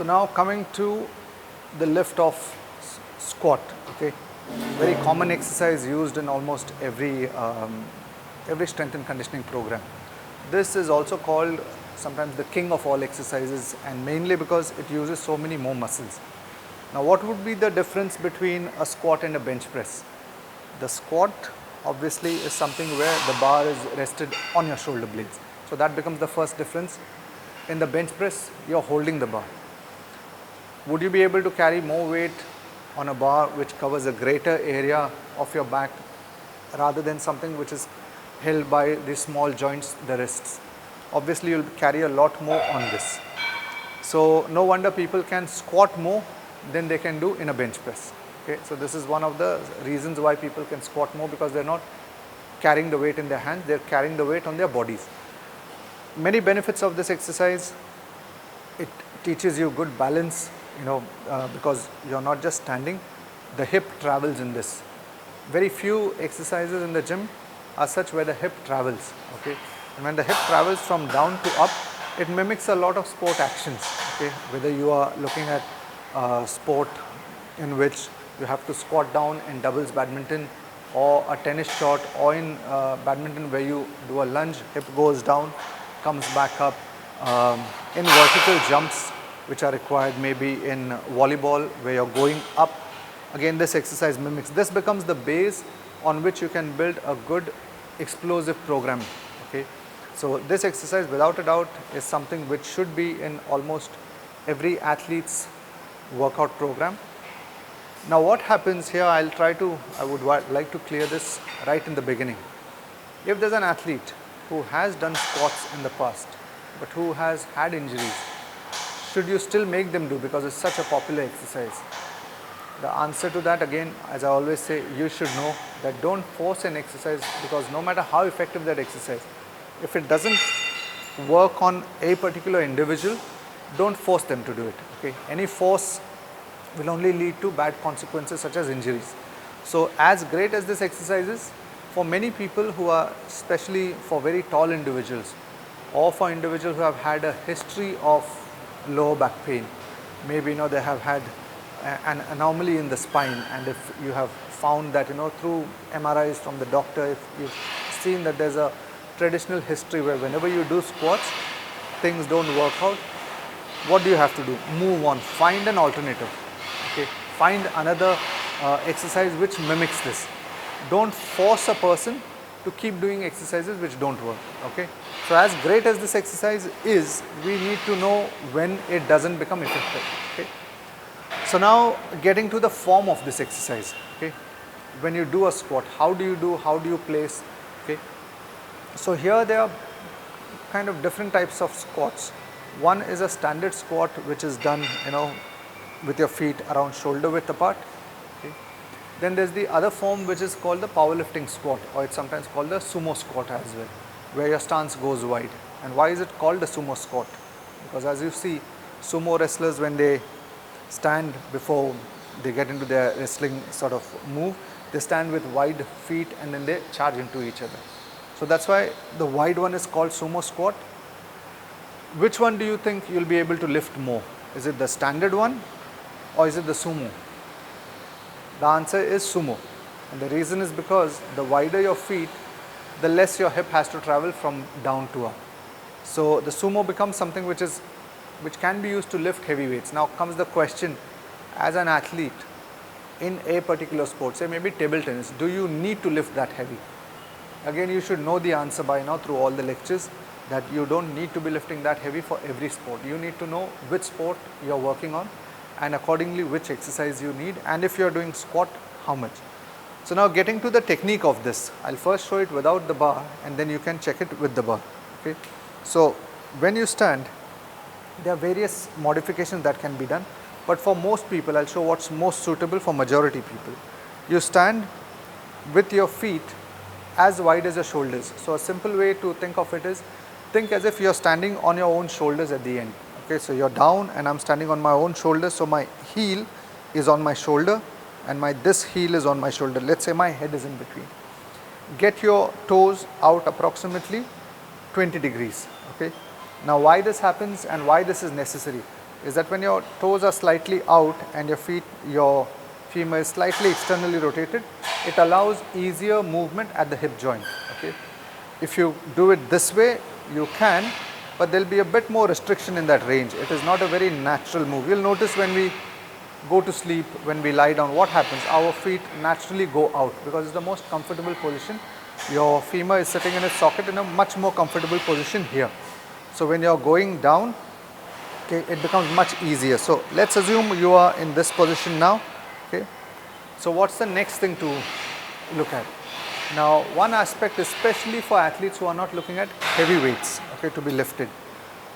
So now coming to the lift off squat, okay, very common exercise used in almost every strength and conditioning program. This is also called sometimes the king of all exercises, and mainly because it uses so many more muscles. Now what would be the difference between a squat and a bench press? The squat obviously is something where the bar is rested on your shoulder blades. So that becomes the first difference. In the bench press, you're holding the bar. Would you be able to carry more weight on a bar which covers a greater area of your back rather than something which is held by the small joints, the wrists? Obviously, you'll carry a lot more on this. So no wonder people can squat more than they can do in a bench press. Okay, so this is one of the reasons why people can squat more, because they're not carrying the weight in their hands, they're carrying the weight on their bodies. Many benefits of this exercise: it teaches you good balance, because you're not just standing, the hip travels in this. Very few exercises in the gym are such where the hip travels, okay. And when the hip travels from down to up, it mimics a lot of sport actions, okay. Whether you are looking at sport in which you have to squat down in doubles badminton, or a tennis shot, or in badminton where you do a lunge, hip goes down, comes back up, in vertical jumps which are required maybe in volleyball where you're going up. Again, this exercise mimics. This becomes the base on which you can build a good explosive program, okay. So this exercise without a doubt is something which should be in almost every athlete's workout program. Now what happens here, I would like to clear this right in the beginning. If there's an athlete who has done squats in the past but who has had injuries, should you still make them do because it's such a popular exercise? The answer to that, again, as I always say, you should know that don't force an exercise, because no matter how effective that exercise, if it doesn't work on a particular individual, don't force them to do it, okay. Any force will only lead to bad consequences such as injuries. So as great as this exercise is, for many people who are, especially for very tall individuals, or for individuals who have had a history of lower back pain, maybe they have had an anomaly in the spine, and if you have found that through MRIs from the doctor, if you've seen that there's a traditional history where whenever you do squats things don't work out, what do you have to do? Move on, find an alternative, okay. Find another exercise which mimics this. Don't force a person to keep doing exercises which don't work, okay. So as great as this exercise is, we need to know when it doesn't become effective, okay. So now getting to the form of this exercise, okay. When you do a squat, how do you place, okay. So here there are kind of different types of squats. One is a standard squat which is done with your feet around shoulder width apart, okay. Then there's the other form which is called the powerlifting squat, or it's sometimes called the sumo squat as well, where your stance goes wide. And why is it called the sumo squat? Because as you see, sumo wrestlers, when they stand before they get into their wrestling sort of move, they stand with wide feet and then they charge into each other. So that's why the wide one is called sumo squat. Which one do you think you'll be able to lift more? Is it the standard one or is it the sumo? The answer is sumo, and the reason is because the wider your feet, the less your hip has to travel from down to up. So the sumo becomes something which can be used to lift heavy weights. Now comes the question, as an athlete in a particular sport, say maybe table tennis, do you need to lift that heavy? Again, you should know the answer by now through all the lectures, that you don't need to be lifting that heavy for every sport. You need to know which sport you're working on, and accordingly which exercise you need, and if you're doing squat, how much. So now getting to the technique of this, I'll first show it without the bar and then you can check it with the bar, okay. So when you stand, there are various modifications that can be done, but for most people, I'll show what's most suitable for majority people. You stand with your feet as wide as your shoulders. So a simple way to think of it is, think as if you're standing on your own shoulders at the end, okay. So you're down and I'm standing on my own shoulders, so my heel is on my shoulder and this heel is on my shoulder. Let's say my head is in between. Get your toes out approximately 20 degrees, okay. Now why this happens and why this is necessary? is that when your toes are slightly out and your femur is slightly externally rotated, it allows easier movement at the hip joint. Okay. If you do it this way, you can, but there will be a bit more restriction in that range. It is not a very natural move. You will notice when we go to sleep, when we lie down, what happens? Our feet naturally go out because it's the most comfortable position. Your femur is sitting in its socket in a much more comfortable position here. So when you are going down, okay, it becomes much easier. So let's assume you are in this position now. Okay. So what's the next thing to look at? Now, one aspect, especially for athletes who are not looking at heavy weights, okay, to be lifted,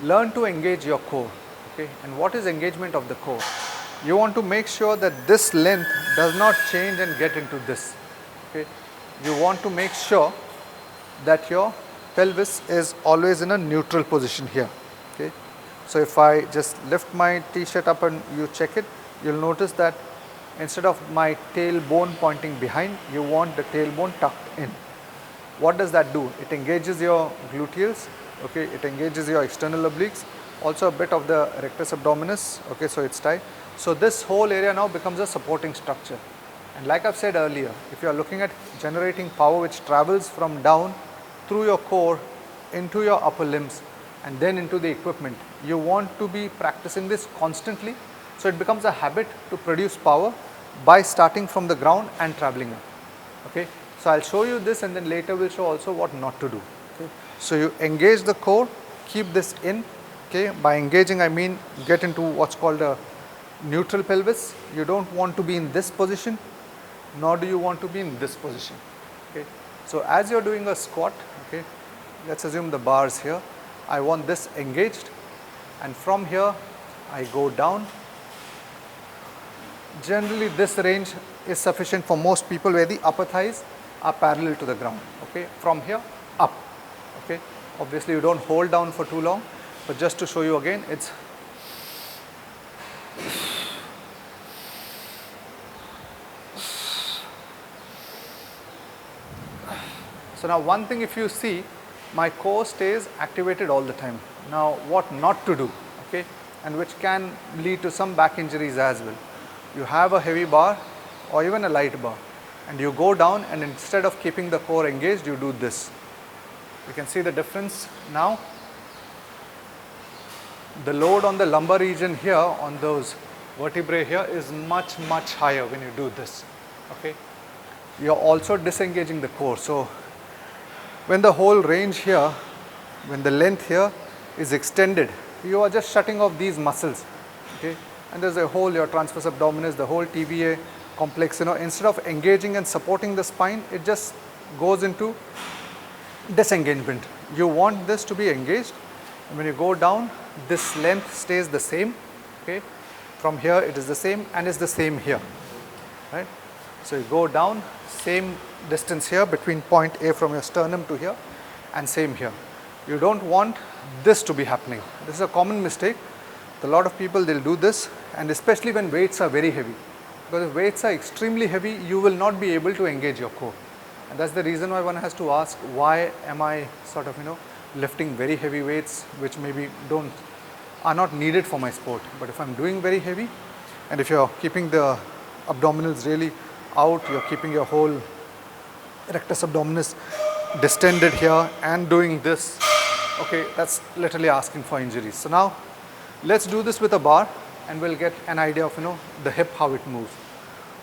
learn to engage your core. Okay. And what is engagement of the core? You want to make sure that this length does not change and get into this. Okay. You want to make sure that your pelvis is always in a neutral position here. Okay. So if I just lift my t-shirt up and you check it, you'll notice that instead of my tailbone pointing behind, you want the tailbone tucked in. What does that do? It engages your gluteals, okay, it engages your external obliques, also a bit of the rectus abdominis, okay, so it's tight. So this whole area now becomes a supporting structure. And like I've said earlier, if you are looking at generating power which travels from down through your core into your upper limbs and then into the equipment, you want to be practicing this constantly. So it becomes a habit to produce power by starting from the ground and traveling up. Okay. So I'll show you this and then later we'll show also what not to do. Okay. So you engage the core, keep this in. Okay. By engaging I mean get into what's called a neutral pelvis. You don't want to be in this position, nor do you want to be in this position. Okay. So as you're doing a squat, okay, let's assume the bars here, I want this engaged, and from here I go down. Generally this range is sufficient for most people where the upper thighs are parallel to the ground. Okay. From here up. Okay. Obviously you don't hold down for too long, but just to show you again, it's so now one thing, if you see, my core stays activated all the time. Now what not to do, okay, and which can lead to some back injuries as well. You have a heavy bar or even a light bar and you go down, and instead of keeping the core engaged, you do this. You can see the difference now. The load on the lumbar region here, on those vertebrae here, is much higher when you do this. Okay. You are also disengaging the core. So when the whole range here, when the length here is extended, you are just shutting off these muscles. Okay. And there's a whole, your transverse abdominis, the whole TVA complex, you know, instead of engaging and supporting the spine, it just goes into disengagement. You want this to be engaged, and when you go down, this length stays the same. Okay. From here it is the same, and is the same here, right? So you go down, same distance here between point A from your sternum to here, and same here. You don't want this to be happening. This is a common mistake. A lot of people, they'll do this, and especially when weights are very heavy. Because if weights are extremely heavy, you will not be able to engage your core. And that's the reason why one has to ask, why am I sort of, you know, lifting very heavy weights which maybe are not needed for my sport. But if I'm doing very heavy, and if you're keeping the abdominals really out, you're keeping your whole rectus abdominis distended here and doing this, okay, that's literally asking for injuries. So now let's do this with a bar and we'll get an idea of, you know, the hip, how it moves.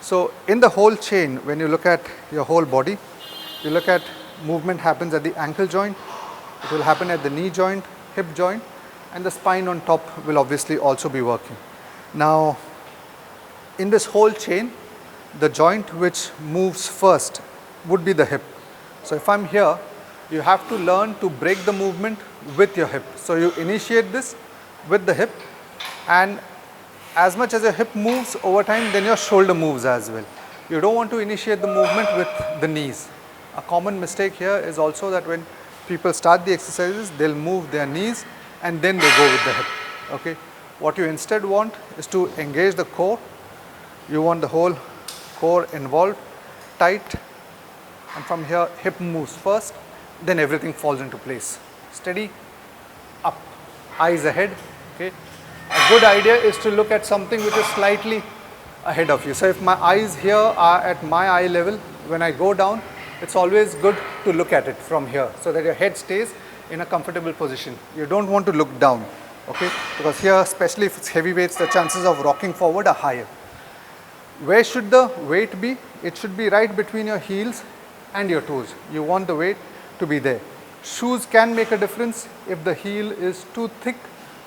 So in the whole chain, when you look at your whole body, you look at movement happens at the ankle joint, it will happen at the knee joint, hip joint, and the spine on top will obviously also be working. Now in this whole chain, the joint which moves first would be the hip. So if I'm here, you have to learn to break the movement with your hip. So you initiate this with the hip, and as much as your hip moves over time, then your shoulder moves as well. You don't want to initiate the movement with the knees. A common mistake here is also that when people start the exercises, they'll move their knees and then they go with the hip. Okay. What you instead want is to engage the core. You want the whole core involved, tight, and from here hip moves first, then everything falls into place. Steady, up, eyes ahead, okay, A good idea is to look at something which is slightly ahead of you. So if my eyes here are at my eye level, when I go down, it's always good to look at it from here so that your head stays in a comfortable position. You don't want to look down, okay? Because here, especially if it's heavy weights, the chances of rocking forward are higher. Where should the weight be? It should be right between your heels and your toes. You want the weight to be there. Shoes can make a difference. If the heel is too thick,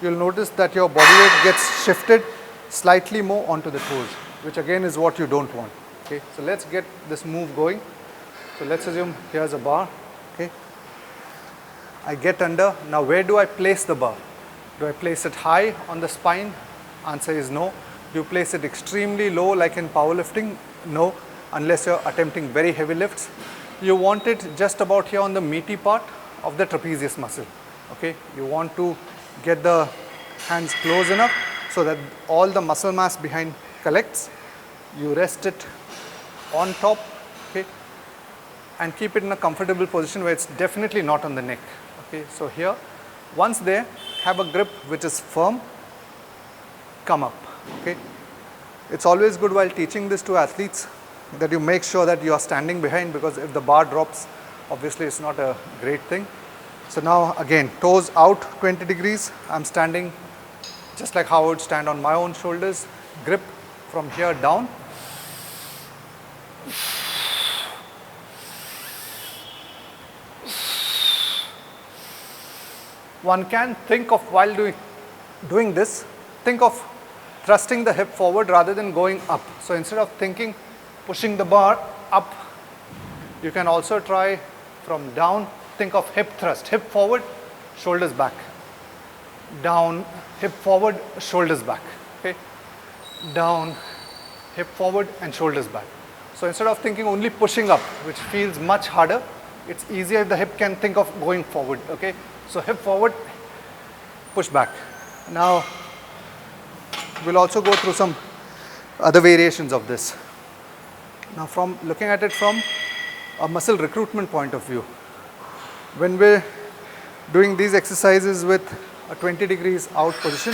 you'll notice that your body weight gets shifted slightly more onto the toes, which again is what you don't want. Okay, so let's get this move going. So let's assume here's a bar. Okay, I get under. Now where do I place the bar? Do I place it high on the spine? Answer is no. Do you place it extremely low like in powerlifting? No, unless you're attempting very heavy lifts. You want it just about here on the meaty part of the trapezius muscle. Okay, you want to get the hands close enough so that all the muscle mass behind collects. You rest it on top, okay, and keep it in a comfortable position where it's definitely not on the neck. Okay, so here, once there, have a grip which is firm, come up. Okay, it's always good while teaching this to athletes that you make sure that you are standing behind, because if the bar drops, obviously it's not a great thing. So now again, toes out 20 degrees. I'm standing just like how I would stand on my own shoulders. Grip from here down. One can think of, while doing this, think of thrusting the hip forward rather than going up. So instead of thinking, pushing the bar up, you can also try from down. Think of hip thrust, hip forward, shoulders back. Down, hip forward, shoulders back. Okay, down, hip forward and shoulders back. So instead of thinking only pushing up, which feels much harder, it's easier if the hip can think of going forward. Okay, so hip forward, push back. Now we'll also go through some other variations of this. Now from looking at it from a muscle recruitment point of view, when we're doing these exercises with a 20 degrees out position,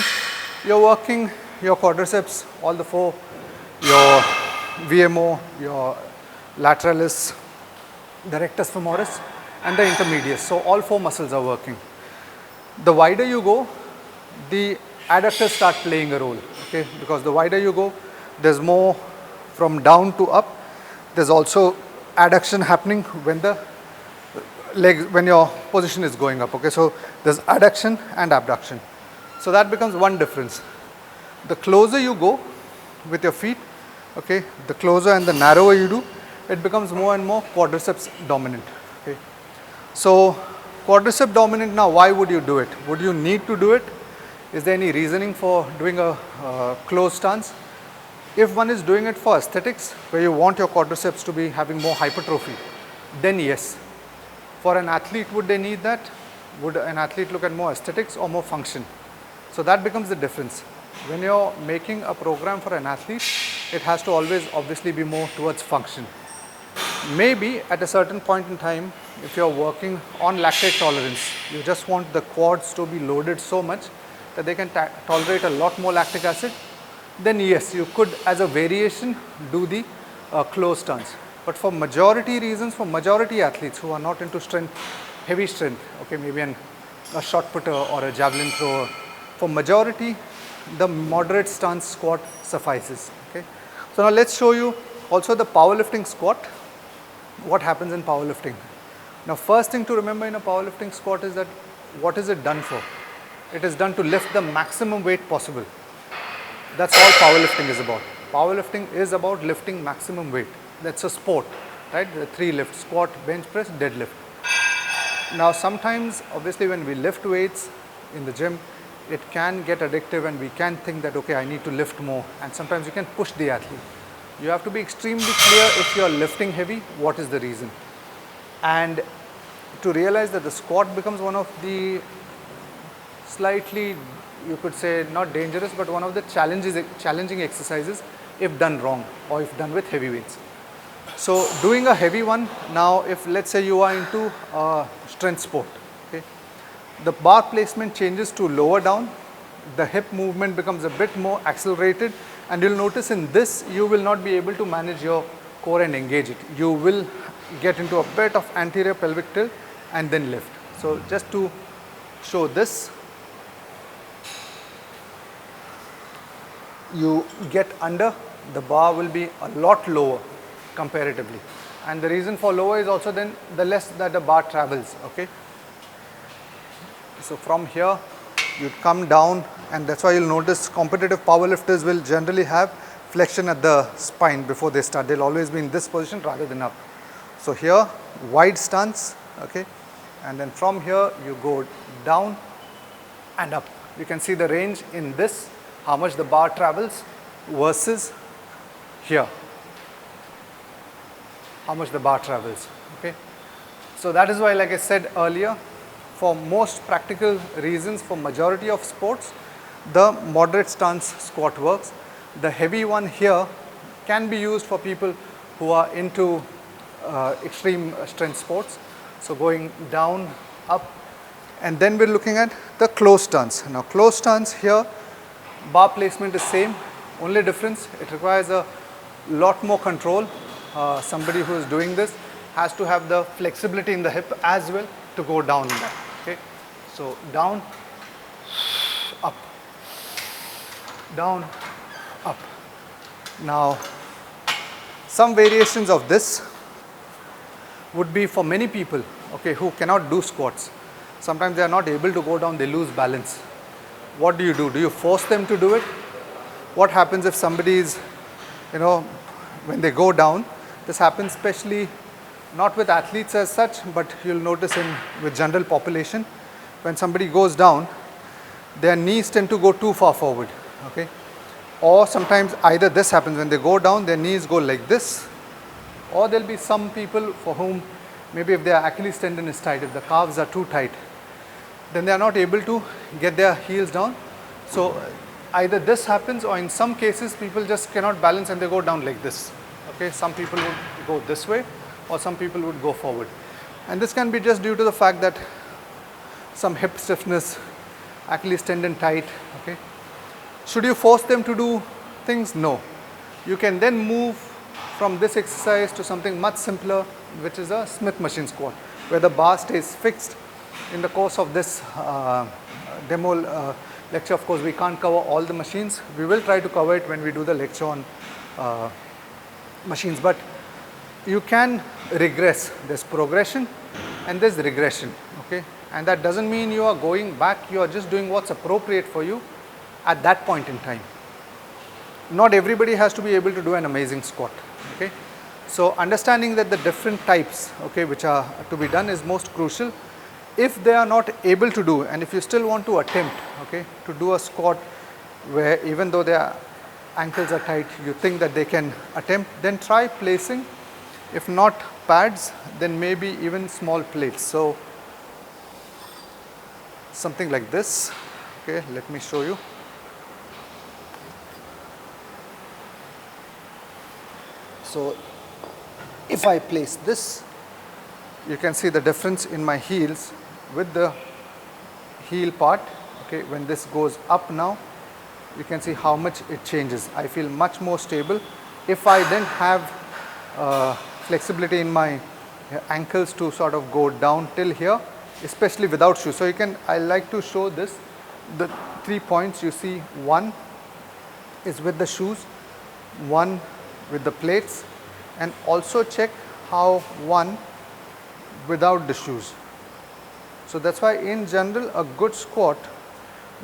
you're working your quadriceps, all the four, your VMO, your lateralis, the rectus femoris and the intermedius. So all four muscles are working. The wider you go, the adductors start playing a role, okay, because the wider you go, there's more from down to up. There's also adduction happening when the legs, when your position is going up. Okay, so there's adduction and abduction. So that becomes one difference. The closer you go with your feet, okay, the closer and the narrower you do, it becomes more and more quadriceps dominant. Okay, so quadricep dominant. Now why would you do it? Would you need to do it? Is there any reasoning for doing a closed stance? If one is doing it for aesthetics, where you want your quadriceps to be having more hypertrophy, then yes. For an athlete, would they need that? Would an athlete look at more aesthetics or more function? So that becomes the difference. When you're making a program for an athlete, it has to always obviously be more towards function. Maybe at a certain point in time, if you're working on lactate tolerance, you just want the quads to be loaded so much that they can tolerate a lot more lactic acid, then yes, you could as a variation do the closed stance. But for majority reasons, for majority athletes who are not into strength, heavy strength, okay, maybe a shot putter or a javelin thrower, for majority, the moderate stance squat suffices. Okay. So now let's show you also the powerlifting squat, what happens in powerlifting. Now first thing to remember in a powerlifting squat is that what is it done for? It is done to lift the maximum weight possible. That's all powerlifting is about. Powerlifting is about lifting maximum weight. That's a sport, right? The three lifts: squat, bench press, deadlift. Now sometimes, obviously, when we lift weights in the gym, it can get addictive and we can think that, okay, I need to lift more, and sometimes you can push the athlete. You have to be extremely clear if you are lifting heavy, what is the reason. And to realize that the squat becomes one of the slightly, you could say, not dangerous, but one of the challenging exercises if done wrong or if done with heavy weights. So doing a heavy one, now if let's say you are into a strength sport, okay, the bar placement changes to lower down, the hip movement becomes a bit more accelerated, and you'll notice in this you will not be able to manage your core and engage it. You will get into a bit of anterior pelvic tilt and then lift. So just to show this, you get under, the bar will be a lot lower comparatively, and the reason for lower is also then the less that the bar travels. Okay, so from here you come down, and that's why you'll notice competitive powerlifters will generally have flexion at the spine before they start. They'll always be in this position rather than up. So here, wide stance, okay, and then from here you go down and up. You can see the range in this, how much the bar travels versus here, how much the bar travels. Okay, so that is why, like I said earlier, for most practical reasons, for majority of sports, the moderate stance squat works. The heavy one here can be used for people who are into extreme strength sports. So going down, up, and then we're looking at the closed stance. Now closed stance here, bar placement is same, only difference, it requires a lot more control. Somebody who is doing this has to have the flexibility in the hip as well to go down in that. Okay, so down, up, down, up. Now some variations of this would be for many people, okay, who cannot do squats. Sometimes they are not able to go down, they lose balance. What do? Do you force them to do it? What happens if somebody is, when they go down, this happens especially not with athletes as such, but you'll notice with general population, when somebody goes down, their knees tend to go too far forward, okay? Or sometimes either this happens, when they go down, their knees go like this, or there'll be some people for whom maybe if their Achilles tendon is tight, if the calves are too tight, then they are not able to get their heels down. So either this happens, or in some cases people just cannot balance and they go down like this. Okay, some people would go this way, or some people would go forward. And this can be just due to the fact that some hip stiffness, Achilles tendon tight. Okay, should you force them to do things? No. You can then move from this exercise to something much simpler, which is a Smith machine squat, where the bar stays fixed. In the course of this demo lecture, of course, we can't cover all the machines. We will try to cover it when we do the lecture on machines, but you can regress. There's progression and there's regression, okay? And that doesn't mean you are going back, you are just doing what's appropriate for you at that point in time. Not everybody has to be able to do an amazing squat, okay? So understanding that the different types, okay, which are to be done is most crucial. If they are not able to do, and if you still want to attempt, okay, to do a squat where even though their ankles are tight, you think that they can attempt, then try placing, if not pads, then maybe even small plates. So something like this, okay, let me show you. So if I place this, you can see the difference in my heels with the heel part. Okay, when this goes up now, you can see how much it changes. I feel much more stable. If I then have flexibility in my ankles to sort of go down till here, especially without shoes. So you can, I like to show this, the 3 points you see, one is with the shoes, one with the plates, and also check how one without the shoes. So that's why in general a good squat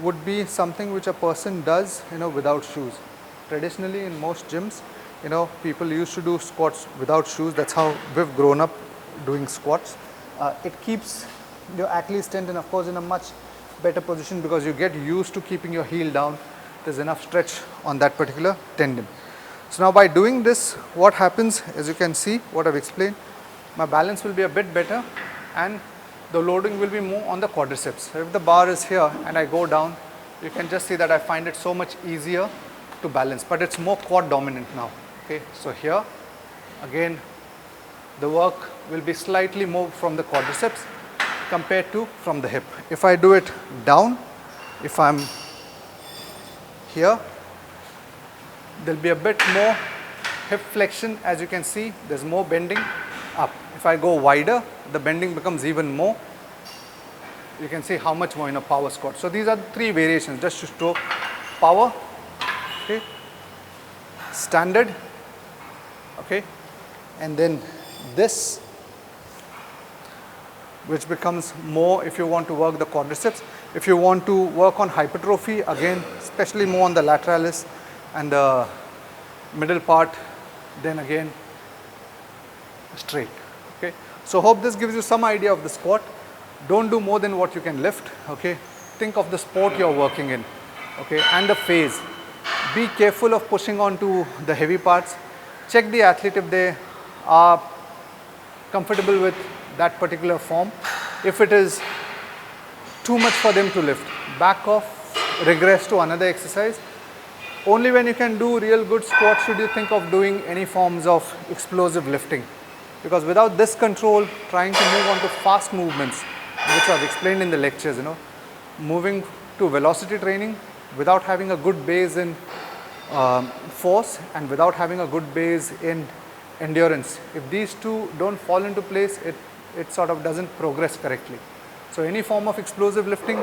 would be something which a person does, without shoes. Traditionally in most gyms, people used to do squats without shoes. That's how we've grown up doing squats. It keeps your Achilles tendon, of course, in a much better position because you get used to keeping your heel down. There's enough stretch on that particular tendon. So now by doing this, what happens, as you can see, what I've explained, my balance will be a bit better and the loading will be more on the quadriceps. So if the bar is here and I go down, you can just see that I find it so much easier to balance, but it's more quad dominant now. Okay, so here again the work will be slightly more from the quadriceps compared to from the hip. If I do it down, if I'm here. There'll be a bit more hip flexion. As you can see, there's more bending up. If I go wider, the bending becomes even more. You can see how much more in a power squat. So these are the 3 variations just to show power, okay, standard, okay, and then this, which becomes more if you want to work the quadriceps. If you want to work on hypertrophy, again, especially more on the lateralis and the middle part, then again straight. Okay, so hope this gives you some idea of the squat. Don't do more than what you can lift. Okay, think of the sport you're working in, okay, and the phase. Be careful of pushing on to the heavy parts. Check the athlete if they are comfortable with that particular form. If it is too much for them to lift, back off, regress to another exercise. Only when you can do real good squats should you think of doing any forms of explosive lifting. Because without this control, trying to move on to fast movements, which I've explained in the lectures, moving to velocity training without having a good base in force and without having a good base in endurance. If these two don't fall into place, it sort of doesn't progress correctly. So any form of explosive lifting,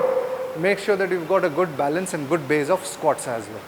make sure that you've got a good balance and good base of squats as well.